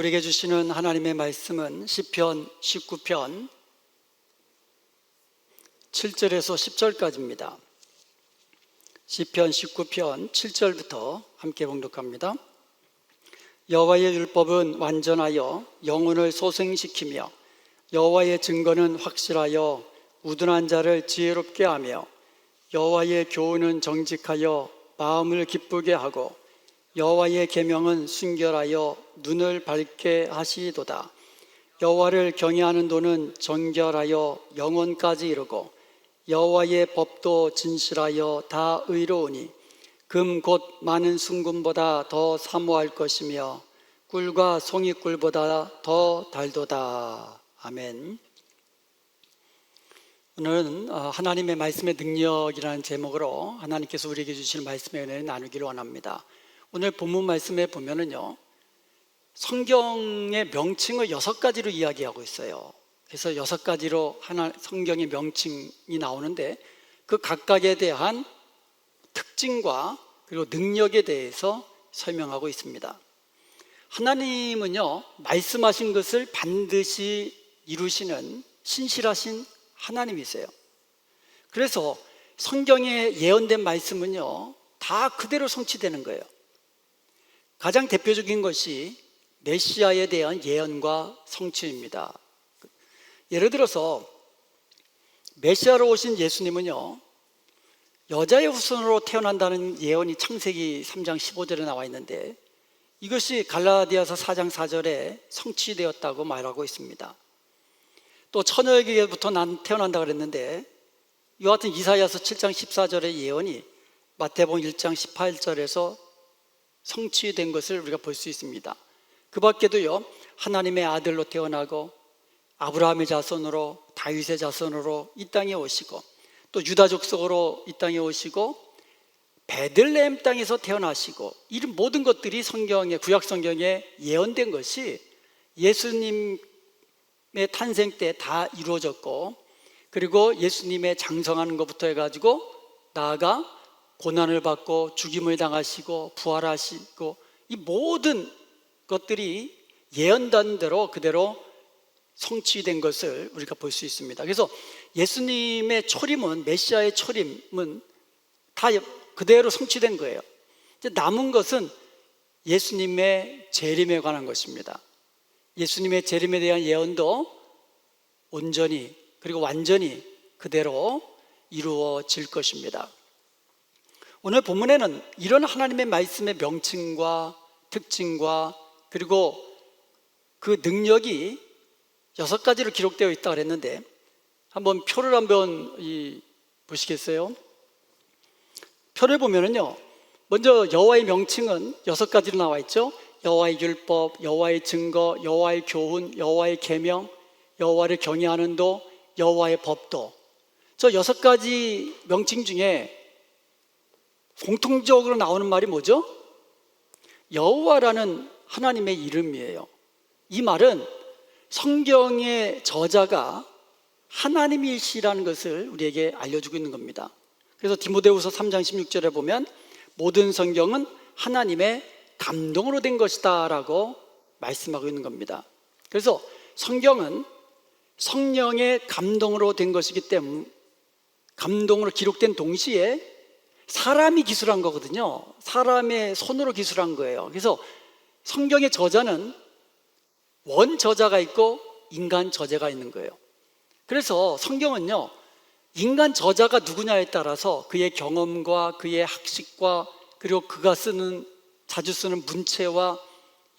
우리에게 주시는 하나님의 말씀은 시편 19편 7절에서 10절까지입니다. 시편 19편 7절부터 함께 봉독합니다. 여호와의 율법은 완전하여 영혼을 소생시키며 여호와의 증거는 확실하여 우둔한 자를 지혜롭게 하며 여호와의 교훈은 정직하여 마음을 기쁘게 하고 여호와의 계명은 순결하여 눈을 밝게 하시도다. 여호와를 경외하는 도는 정결하여 영혼까지 이르고 여호와의 법도 진실하여 다 의로우니 금 곧 많은 순금보다 더 사모할 것이며 꿀과 송이꿀보다 더 달도다. 아멘. 오늘은 하나님의 말씀의 능력이라는 제목으로 하나님께서 우리에게 주신 말씀의 은혜를 나누기를 원합니다. 오늘 본문 말씀에 보면은요, 성경의 명칭을 6가지로 이야기하고 있어요. 그래서 6가지로 성경의 명칭이 나오는데 그 각각에 대한 특징과 그리고 능력에 대해서 설명하고 있습니다. 하나님은요, 말씀하신 것을 반드시 이루시는 신실하신 하나님이세요. 그래서 성경에 예언된 말씀은요, 다 그대로 성취되는 거예요. 가장 대표적인 것이 메시아에 대한 예언과 성취입니다. 예를 들어서 메시아로 오신 예수님은요, 여자의 후손으로 태어난다는 예언이 창세기 3장 15절에 나와 있는데 이것이 갈라디아서 4장 4절에 성취되었다고 말하고 있습니다. 또 처녀에게부터 태어난다고 그랬는데 이와 같은 이사야서 7장 14절의 예언이 마태복음 1장 18절에서 성취된 것을 우리가 볼 수 있습니다. 그 밖에도요, 하나님의 아들로 태어나고 아브라함의 자손으로 다윗의 자손으로 이 땅에 오시고 또 유다 족속으로 이 땅에 오시고 베들레헴 땅에서 태어나시고 이런 모든 것들이 성경의 구약 성경에 예언된 것이 예수님의 탄생 때 다 이루어졌고, 그리고 예수님의 장성하는 것부터 해가지고 나아가 고난을 받고 죽임을 당하시고 부활하시고 이 모든 것들이 예언된 대로 그대로 성취된 것을 우리가 볼 수 있습니다. 그래서 예수님의 초림은, 메시아의 초림은 다 그대로 성취된 거예요. 이제 남은 것은 예수님의 재림에 관한 것입니다. 예수님의 재림에 대한 예언도 온전히 그리고 완전히 그대로 이루어질 것입니다. 오늘 본문에는 이런 하나님의 말씀의 명칭과 특징과 그리고 그 능력이 6가지로 기록되어 있다고 그랬는데 한번 표를 한번 보시겠어요? 표를 보면은요, 먼저 여호와의 명칭은 6가지로 나와 있죠. 여호와의 율법, 여호와의 증거, 여호와의 교훈, 여호와의 계명, 여호와를 경외하는 도, 여호와의 법도. 저 6가지 명칭 중에 공통적으로 나오는 말이 뭐죠? 여호와라는 하나님의 이름이에요. 이 말은 성경의 저자가 하나님이시라는 것을 우리에게 알려주고 있는 겁니다. 그래서 디모데후서 3장 16절에 보면 모든 성경은 하나님의 감동으로 된 것이다 라고 말씀하고 있는 겁니다. 그래서 성경은 성령의 감동으로 된 것이기 때문에 감동으로 기록된 동시에 사람이 기술한 거거든요. 사람의 손으로 기술한 거예요. 그래서 성경의 저자는 원저자가 있고 인간 저자가 있는 거예요. 그래서 성경은요, 인간 저자가 누구냐에 따라서 그의 경험과 그의 학식과 그리고 그가 자주 쓰는 문체와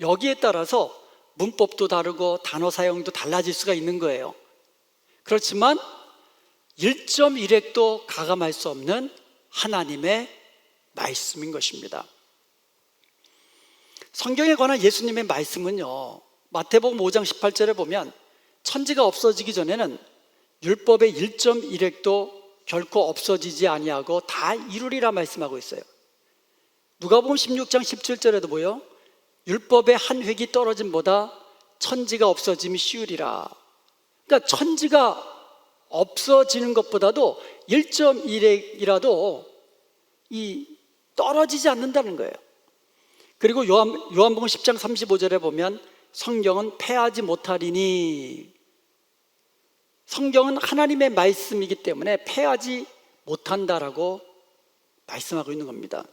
여기에 따라서 문법도 다르고 단어 사용도 달라질 수가 있는 거예요. 그렇지만 1.1획도 가감할 수 없는 하나님의 말씀인 것입니다. 성경에 관한 예수님의 말씀은요, 마태복음 5장 18절에 보면 천지가 없어지기 전에는 율법의 1.1획도 결코 없어지지 아니하고 다 이루리라 말씀하고 있어요. 누가복음 16장 17절에도 뭐요? 율법의 한 획이 떨어짐보다 천지가 없어짐이 쉬우리라. 그러니까 천지가 없어지는 것보다도 1.1획이라도 떨어지지 않는다는 거예요. 그리고 요한복음 10장 35절에 보면 성경은 패하지 못하리니, 성경은 하나님의 말씀이기 때문에 패하지 못한다라고 말씀하고 있는 겁니다.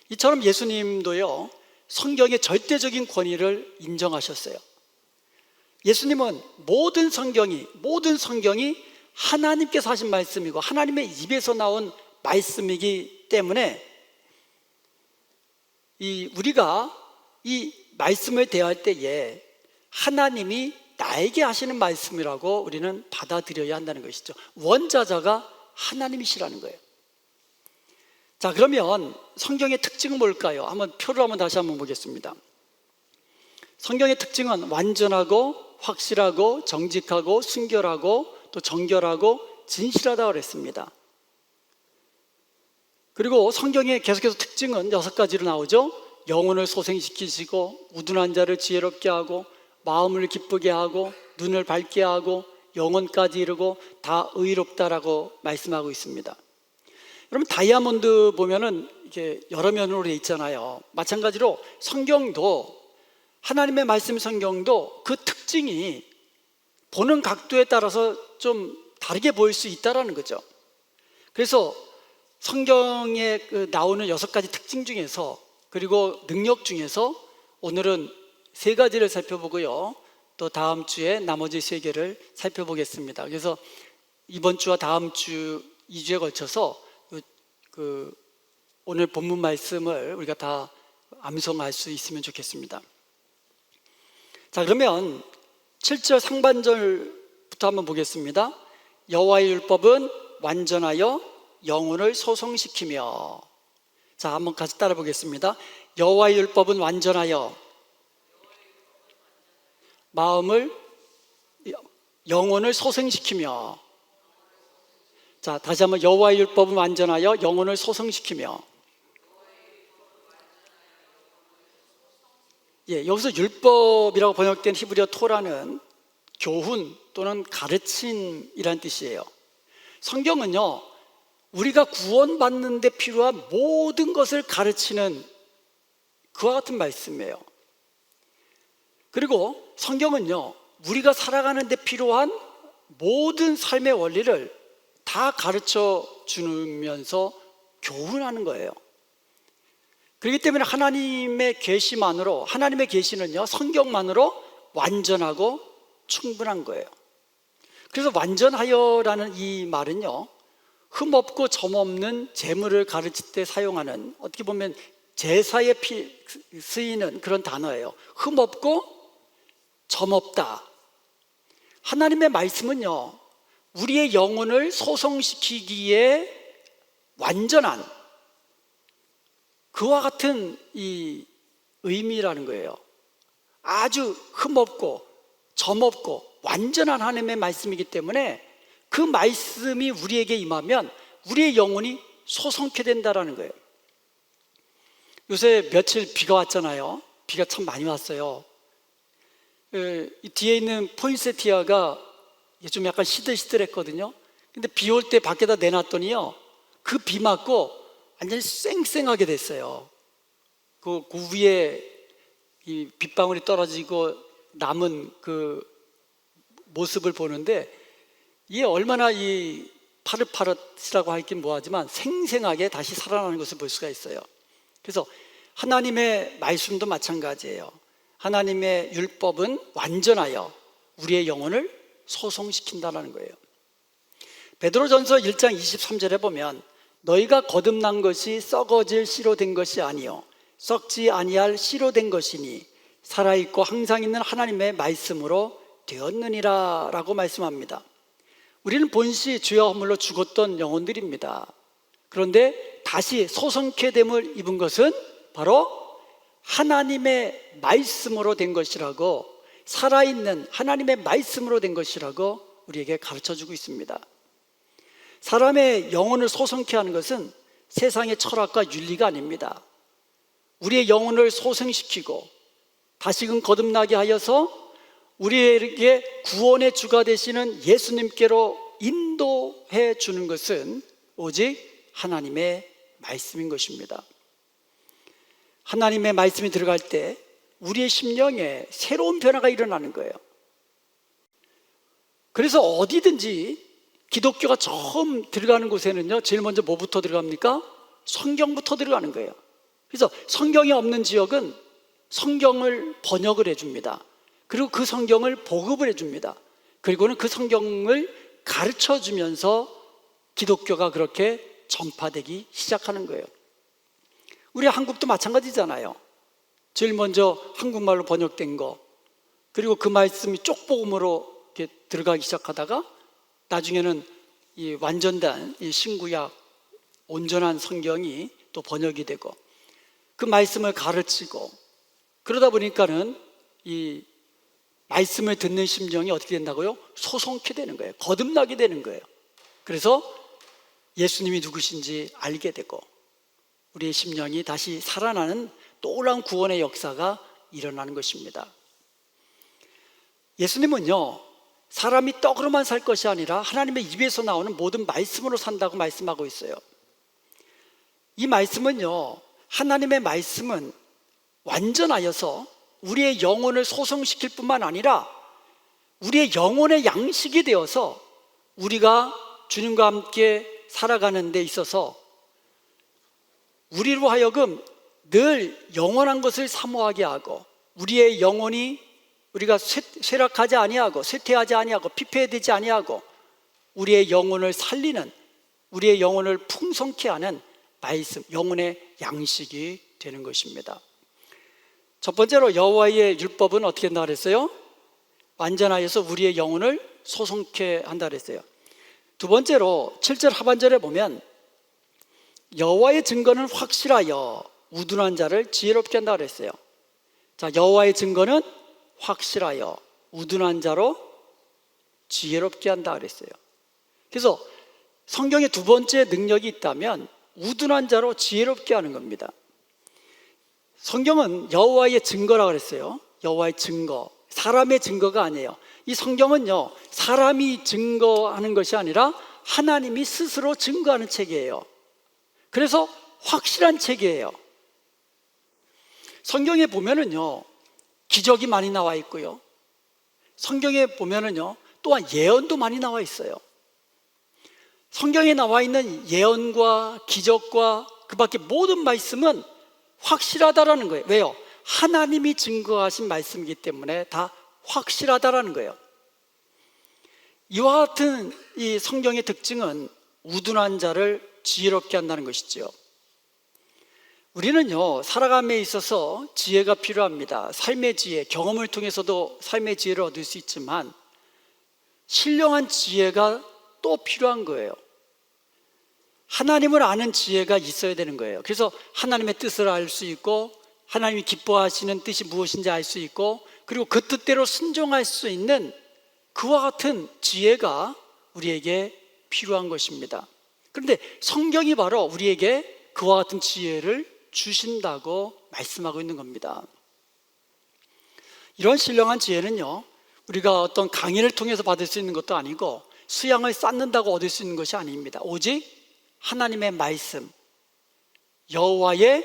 이처럼 예수님도요, 성경의 절대적인 권위를 인정하셨어요. 예수님은 모든 성경이 하나님께서 하신 말씀이고 하나님의 입에서 나온 말씀이기 때문에 우리가 이 말씀을 대할 때에 하나님이 나에게 하시는 말씀이라고 우리는 받아들여야 한다는 것이죠. 원자자가 하나님이시라는 거예요. 자, 그러면 성경의 특징은 뭘까요? 표를 다시 한번 보겠습니다. 성경의 특징은 완전하고 확실하고 정직하고 순결하고 또 정결하고 진실하다고 그랬습니다. 그리고 성경에 계속해서 특징은 6가지로 나오죠. 영혼을 소생시키시고 우둔한 자를 지혜롭게 하고 마음을 기쁘게 하고 눈을 밝게 하고 영혼까지 이루고 다 의롭다라고 말씀하고 있습니다. 여러분, 다이아몬드 보면은 이게 여러 면으로 돼 있잖아요. 마찬가지로 성경도, 하나님의 말씀 성경도 그 특징이 보는 각도에 따라서 좀 다르게 보일 수 있다라는 거죠. 그래서 성경에 나오는 6가지 특징 중에서, 그리고 능력 중에서 오늘은 3가지를 살펴보고요, 또 다음 주에 나머지 3개를 살펴보겠습니다. 그래서 이번 주와 다음 주 2주에 걸쳐서 오늘 본문 말씀을 우리가 다 암송할 수 있으면 좋겠습니다. 자, 그러면 7절 상반절부터 한번 보겠습니다. 여호와의 율법은 완전하여 영혼을 소성시키며. 자, 한번 같이 따라 보겠습니다. 여호와의 율법은 완전하여 영혼을 소생시키며. 자, 다시 한번 여호와의 율법은 완전하여 영혼을 소생시키며. 여기서 율법이라고 번역된 히브리어 토라는 교훈 또는 가르침이란 뜻이에요. 성경은요, 우리가 구원받는 데 필요한 모든 것을 가르치는 그와 같은 말씀이에요. 그리고 성경은요, 우리가 살아가는 데 필요한 모든 삶의 원리를 다 가르쳐 주면서 교훈하는 거예요. 그렇기 때문에 하나님의 계시만으로, 하나님의 계시는요, 성경만으로 완전하고 충분한 거예요. 그래서 완전하여라는 이 말은요, 흠없고 점없는 제물을 가르칠 때 사용하는, 어떻게 보면 제사에 쓰이는 그런 단어예요. 흠없고 점없다. 하나님의 말씀은요, 우리의 영혼을 소성시키기에 완전한 그와 같은 이 의미라는 거예요. 아주 흠없고 점없고 완전한 하나님의 말씀이기 때문에 그 말씀이 우리에게 임하면 우리의 영혼이 소성케 된다는 거예요. 요새 며칠 비가 왔잖아요. 비가 참 많이 왔어요. 이 뒤에 있는 포인세티아가 좀 약간 시들시들했거든요. 근데 비 올 때 밖에다 내놨더니요, 그 비 맞고 완전히 쌩쌩하게 됐어요. 그 위에 이 빗방울이 떨어지고 남은 그 모습을 보는데, 이게 얼마나 이 파릇파릇이라고 하긴 뭐하지만 생생하게 다시 살아나는 것을 볼 수가 있어요. 그래서 하나님의 말씀도 마찬가지예요. 하나님의 율법은 완전하여 우리의 영혼을 소성시킨다는 거예요. 베드로전서 1장 23절에 보면 너희가 거듭난 것이 썩어질 씨로 된 것이 아니요 썩지 아니할 씨로 된 것이니 살아있고 항상 있는 하나님의 말씀으로 되었느니라 라고 말씀합니다. 우리는 본시 죄와 허물로 죽었던 영혼들입니다. 그런데 다시 소성케 됨을 입은 것은 바로 하나님의 말씀으로 된 것이라고, 살아있는 하나님의 말씀으로 된 것이라고 우리에게 가르쳐주고 있습니다. 사람의 영혼을 소성케 하는 것은 세상의 철학과 윤리가 아닙니다. 우리의 영혼을 소생시키고 다시금 거듭나게 하여서 우리에게 구원의 주가 되시는 예수님께로 인도해 주는 것은 오직 하나님의 말씀인 것입니다. 하나님의 말씀이 들어갈 때 우리의 심령에 새로운 변화가 일어나는 거예요. 그래서 어디든지 기독교가 처음 들어가는 곳에는요, 제일 먼저 뭐부터 들어갑니까? 성경부터 들어가는 거예요. 그래서 성경이 없는 지역은 성경을 번역을 해줍니다. 그리고 그 성경을 보급을 해줍니다. 그리고는 그 성경을 가르쳐 주면서 기독교가 그렇게 전파되기 시작하는 거예요. 우리 한국도 마찬가지잖아요. 제일 먼저 한국말로 번역된 거, 그리고 그 말씀이 쪽복음으로 이렇게 들어가기 시작하다가 나중에는 이 완전한 이 신구약 온전한 성경이 또 번역이 되고 그 말씀을 가르치고, 그러다 보니까는 이 말씀을 듣는 심정이 어떻게 된다고요? 소송케 되는 거예요. 거듭나게 되는 거예요. 그래서 예수님이 누구신지 알게 되고 우리의 심령이 다시 살아나는 놀라운 구원의 역사가 일어나는 것입니다. 예수님은요, 사람이 떡으로만 살 것이 아니라 하나님의 입에서 나오는 모든 말씀으로 산다고 말씀하고 있어요. 이 말씀은요, 하나님의 말씀은 완전하여서 우리의 영혼을 소성시킬 뿐만 아니라 우리의 영혼의 양식이 되어서 우리가 주님과 함께 살아가는 데 있어서 우리로 하여금 늘 영원한 것을 사모하게 하고, 우리의 영혼이 우리가 쇠락하지 아니하고 쇠퇴하지 아니하고 피폐되지 아니하고 우리의 영혼을 살리는, 우리의 영혼을 풍성케 하는 말씀, 영혼의 양식이 되는 것입니다. 첫 번째로 여호와의 율법은 어떻게 한다 그랬어요? 완전하여서 우리의 영혼을 소성케 한다 그랬어요. 두 번째로 7절 하반절에 보면 여호와의 증거는 확실하여 우둔한 자를 지혜롭게 한다 그랬어요. 자, 여호와의 증거는 확실하여 우둔한 자로 지혜롭게 한다 그랬어요. 그래서 성경에 두 번째 능력이 있다면 우둔한 자로 지혜롭게 하는 겁니다. 성경은 여호와의 증거라고 그랬어요. 여호와의 증거, 사람의 증거가 아니에요. 이 성경은요, 사람이 증거하는 것이 아니라 하나님이 스스로 증거하는 책이에요. 그래서 확실한 책이에요. 성경에 보면은요, 기적이 많이 나와 있고요, 성경에 보면은요, 또한 예언도 많이 나와 있어요. 성경에 나와 있는 예언과 기적과 그 밖에 모든 말씀은 확실하다라는 거예요. 왜요? 하나님이 증거하신 말씀이기 때문에 다 확실하다라는 거예요. 이와 같은 이 성경의 특징은 우둔한 자를 지혜롭게 한다는 것이죠. 우리는요, 살아감에 있어서 지혜가 필요합니다. 삶의 지혜, 경험을 통해서도 삶의 지혜를 얻을 수 있지만 신령한 지혜가 또 필요한 거예요. 하나님을 아는 지혜가 있어야 되는 거예요. 그래서 하나님의 뜻을 알 수 있고 하나님이 기뻐하시는 뜻이 무엇인지 알 수 있고, 그리고 그 뜻대로 순종할 수 있는 그와 같은 지혜가 우리에게 필요한 것입니다. 그런데 성경이 바로 우리에게 그와 같은 지혜를 주신다고 말씀하고 있는 겁니다. 이런 신령한 지혜는요, 우리가 어떤 강의를 통해서 받을 수 있는 것도 아니고 수양을 쌓는다고 얻을 수 있는 것이 아닙니다. 오직 하나님의 말씀, 여호와의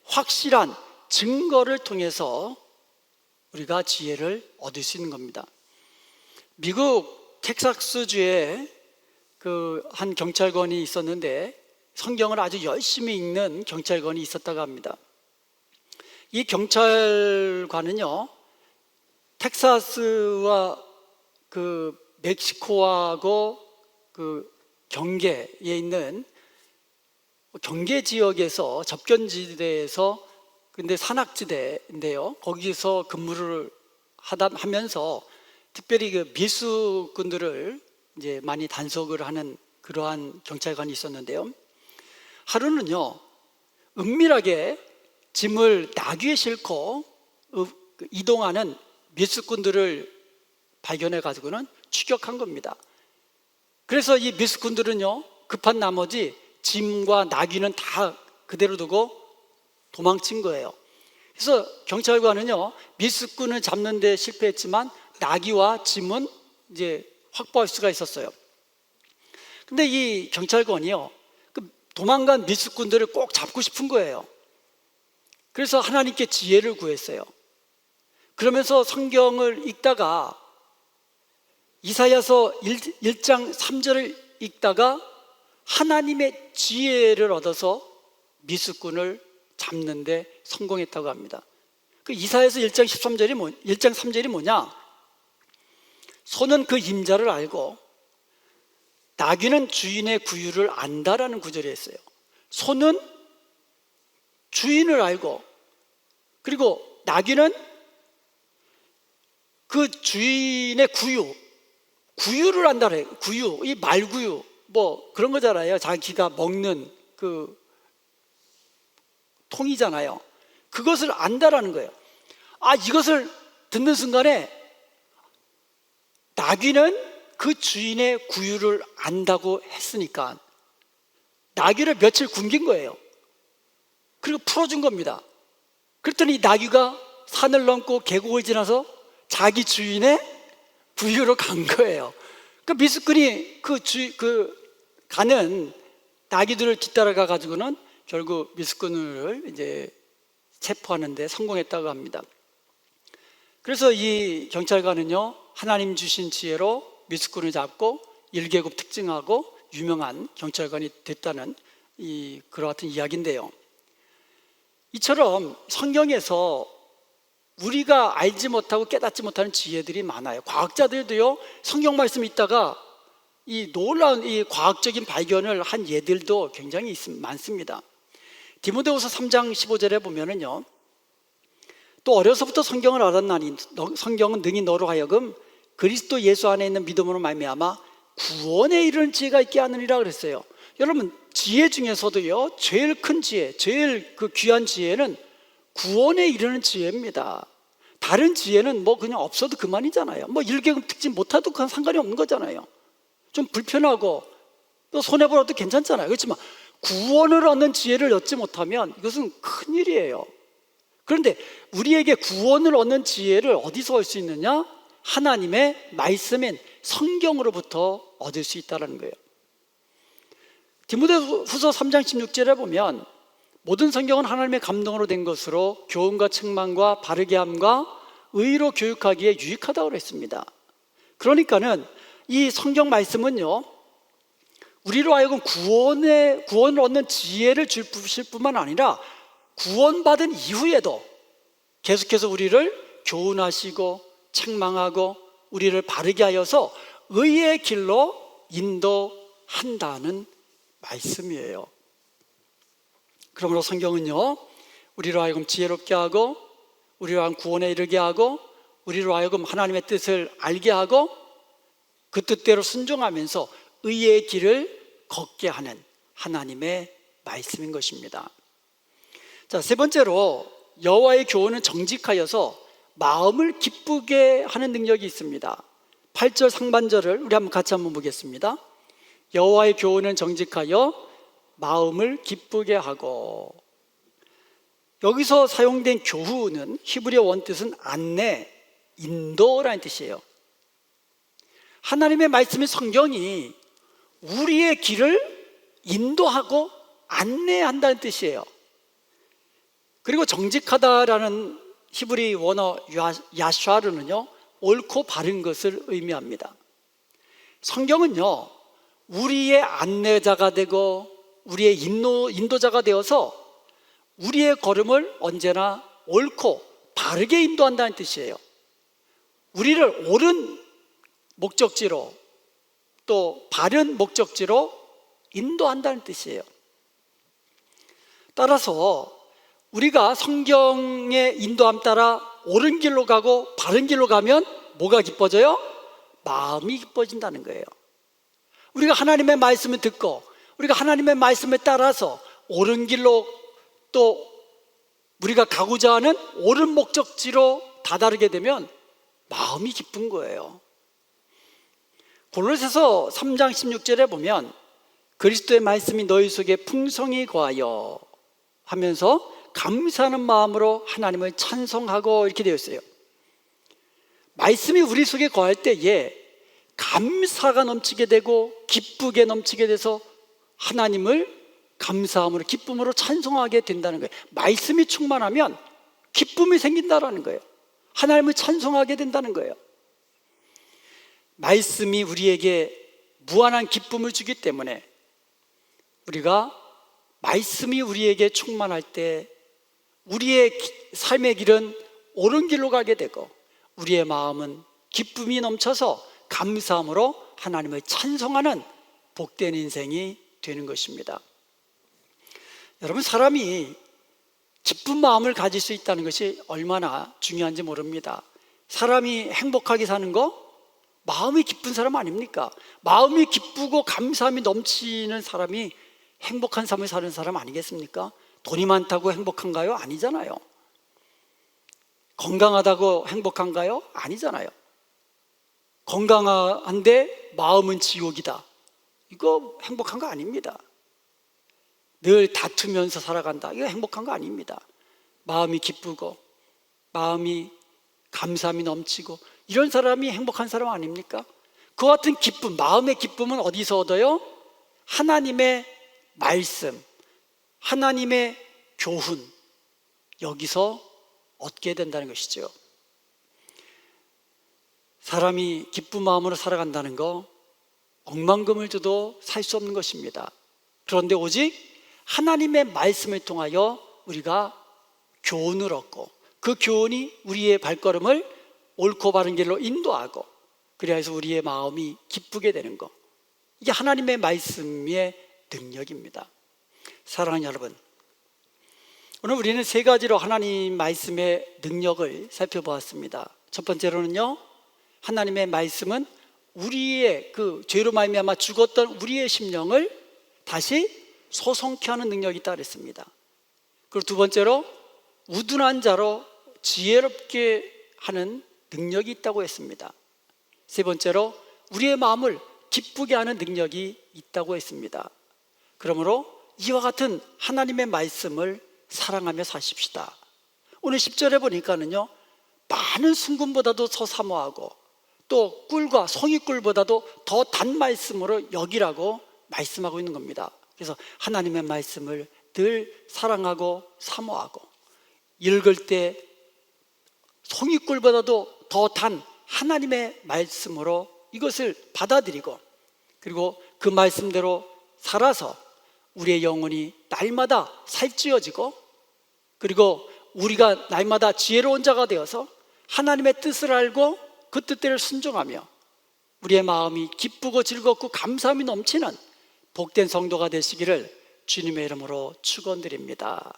확실한 증거를 통해서 우리가 지혜를 얻을 수 있는 겁니다. 미국 텍사스주에 그 한 경찰관이 있었는데 성경을 아주 열심히 읽는 경찰관이 있었다고 합니다. 이 경찰관은요, 텍사스와 그 멕시코하고 그 경계에 있는 경계 지역에서 접견지대에서, 근데 산악지대인데요, 거기서 근무를 하면서 특별히 그 미수꾼들을 이제 많이 단속을 하는 그러한 경찰관이 있었는데요, 하루는요, 은밀하게 짐을 나귀에 싣고 이동하는 미수꾼들을 발견해 가지고는 추격한 겁니다. 그래서 이 미수꾼들은요, 급한 나머지 짐과 나귀는 다 그대로 두고 도망친 거예요. 그래서 경찰관은요, 미수꾼을 잡는 데 실패했지만 나귀와 짐은 이제 확보할 수가 있었어요. 근데 이 경찰관이요, 그 도망간 미수꾼들을 꼭 잡고 싶은 거예요. 그래서 하나님께 지혜를 구했어요. 그러면서 성경을 읽다가 이사야서 1장 3절을 읽다가 하나님의 지혜를 얻어서 미스꾼을 잡는데 성공했다고 합니다. 그 이사야서 1장 3절이 뭐냐? 소는 그 임자를 알고 나귀는 주인의 구유를 안다라는 구절이 있어요. 소는 주인을 알고, 그리고 나귀는 그 주인의 구유를 안다래. 구유, 이 말구유 뭐 그런 거잖아요. 자기가 먹는 그 통이잖아요. 그것을 안다라는 거예요. 이것을 듣는 순간에 나귀는 그 주인의 구유를 안다고 했으니까 나귀를 며칠 굶긴 거예요. 그리고 풀어준 겁니다. 그랬더니 이 나귀가 산을 넘고 계곡을 지나서 자기 주인의 구유로 간 거예요. 그 미스꾼이 가는 나귀들을 뒤따라가 가지고는 결국 미스꾼을 이제 체포하는데 성공했다고 합니다. 그래서 이 경찰관은요, 하나님 주신 지혜로 미스꾼을 잡고 1계급 특징하고 유명한 경찰관이 됐다는 그와 같은 이야기인데요. 이처럼 성경에서 우리가 알지 못하고 깨닫지 못하는 지혜들이 많아요. 과학자들도요, 성경 말씀 읽다가 이 놀라운 이 과학적인 발견을 한 예들도 굉장히 많습니다. 디모데후서 3장 15절에 보면은요, 또 어려서부터 성경을 알았나니 성경은 능히 너로 하여금 그리스도 예수 안에 있는 믿음으로 말미암아 구원에 이르는 지혜가 있게 하느니라 그랬어요. 여러분, 지혜 중에서도요, 제일 큰 지혜, 제일 그 귀한 지혜는 구원에 이르는 지혜입니다. 다른 지혜는 뭐 그냥 없어도 그만이잖아요. 뭐 1계급 특징 못해도 그건 상관이 없는 거잖아요. 좀 불편하고 또 손해보라도 괜찮잖아요. 그렇지만 구원을 얻는 지혜를 얻지 못하면 이것은 큰일이에요. 그런데 우리에게 구원을 얻는 지혜를 어디서 얻을 수 있느냐? 하나님의 말씀인 성경으로부터 얻을 수 있다는 거예요. 디모데후서 3장 16절에 보면 모든 성경은 하나님의 감동으로 된 것으로 교훈과 책망과 바르게 함과 의로 교육하기에 유익하다고 했습니다. 그러니까는 이 성경 말씀은요, 우리로 하여금 구원을 얻는 지혜를 주실 뿐만 아니라 구원받은 이후에도 계속해서 우리를 교훈하시고 책망하고 우리를 바르게 하여서 의의 길로 인도한다는 말씀이에요. 그러므로 성경은요, 우리로 하여금 지혜롭게 하고 우리로 하여금 구원에 이르게 하고 우리로 하여금 하나님의 뜻을 알게 하고 그 뜻대로 순종하면서 의의 길을 걷게 하는 하나님의 말씀인 것입니다. 자, 세 번째로 여호와의 교훈은 정직하여서 마음을 기쁘게 하는 능력이 있습니다. 8절 상반절을 우리 같이 한번 보겠습니다. 여호와의 교훈은 정직하여 마음을 기쁘게 하고, 여기서 사용된 교훈은 히브리어 원뜻은 안내, 인도라는 뜻이에요. 하나님의 말씀인 성경이 우리의 길을 인도하고 안내한다는 뜻이에요. 그리고 정직하다라는 히브리 원어 야샤르는요, 옳고 바른 것을 의미합니다. 성경은요, 우리의 안내자가 되고 우리의 인도자가 되어서 우리의 걸음을 언제나 옳고 바르게 인도한다는 뜻이에요. 우리를 옳은 목적지로 또 바른 목적지로 인도한다는 뜻이에요. 따라서 우리가 성경의 인도함 따라 옳은 길로 가고 바른 길로 가면 뭐가 기뻐져요? 마음이 기뻐진다는 거예요. 우리가 하나님의 말씀을 듣고 우리가 하나님의 말씀에 따라서 옳은 길로 또 우리가 가고자 하는 옳은 목적지로 다다르게 되면 마음이 기쁜 거예요. 골로새서 3장 16절에 보면 그리스도의 말씀이 너희 속에 풍성히 거하여 하면서 감사하는 마음으로 하나님을 찬송하고 이렇게 되어 있어요. 말씀이 우리 속에 거할 때에 감사가 넘치게 되고 기쁘게 넘치게 돼서 하나님을 감사함으로 기쁨으로 찬송하게 된다는 거예요. 말씀이 충만하면 기쁨이 생긴다라는 거예요. 하나님을 찬송하게 된다는 거예요. 말씀이 우리에게 무한한 기쁨을 주기 때문에 우리가 말씀이 우리에게 충만할 때 우리의 삶의 길은 옳은 길로 가게 되고 우리의 마음은 기쁨이 넘쳐서 감사함으로 하나님을 찬송하는 복된 인생이 되는 것입니다. 여러분, 사람이 기쁜 마음을 가질 수 있다는 것이 얼마나 중요한지 모릅니다. 사람이 행복하게 사는 거 마음이 기쁜 사람 아닙니까? 마음이 기쁘고 감사함이 넘치는 사람이 행복한 삶을 사는 사람 아니겠습니까? 돈이 많다고 행복한가요? 아니잖아요. 건강하다고 행복한가요? 아니잖아요. 건강한데 마음은 지옥이다, 이거 행복한 거 아닙니다. 늘 다투면서 살아간다, 이거 행복한 거 아닙니다. 마음이 기쁘고 마음이 감사함이 넘치고 이런 사람이 행복한 사람 아닙니까? 그와 같은 기쁨, 마음의 기쁨은 어디서 얻어요? 하나님의 말씀, 하나님의 교훈, 여기서 얻게 된다는 것이죠. 사람이 기쁜 마음으로 살아간다는 거 억만금을 줘도 살 수 없는 것입니다. 그런데 오직 하나님의 말씀을 통하여 우리가 교훈을 얻고 그 교훈이 우리의 발걸음을 옳고 바른 길로 인도하고 그래서 우리의 마음이 기쁘게 되는 것, 이게 하나님의 말씀의 능력입니다. 사랑하는 여러분, 오늘 우리는 세 가지로 하나님 말씀의 능력을 살펴보았습니다. 첫 번째로는요, 하나님의 말씀은 우리의 그 죄로 말미암아 죽었던 우리의 심령을 다시 소성케 하는 능력이 있다 그랬습니다. 그리고 두 번째로 우둔한 자로 지혜롭게 하는 능력이 있다고 했습니다. 세 번째로 우리의 마음을 기쁘게 하는 능력이 있다고 했습니다. 그러므로 이와 같은 하나님의 말씀을 사랑하며 사십시다. 오늘 10절에 보니까는요, 많은 순금보다도 더 사모하고 또 꿀과 송이꿀보다도 더 단 말씀으로 여기라고 말씀하고 있는 겁니다. 그래서 하나님의 말씀을 늘 사랑하고 사모하고 읽을 때 송이꿀보다도 더 단 하나님의 말씀으로 이것을 받아들이고 그리고 그 말씀대로 살아서 우리의 영혼이 날마다 살찌워지고 그리고 우리가 날마다 지혜로운 자가 되어서 하나님의 뜻을 알고 그 뜻대로 순종하며 우리의 마음이 기쁘고 즐겁고 감사함이 넘치는 복된 성도가 되시기를 주님의 이름으로 축원드립니다.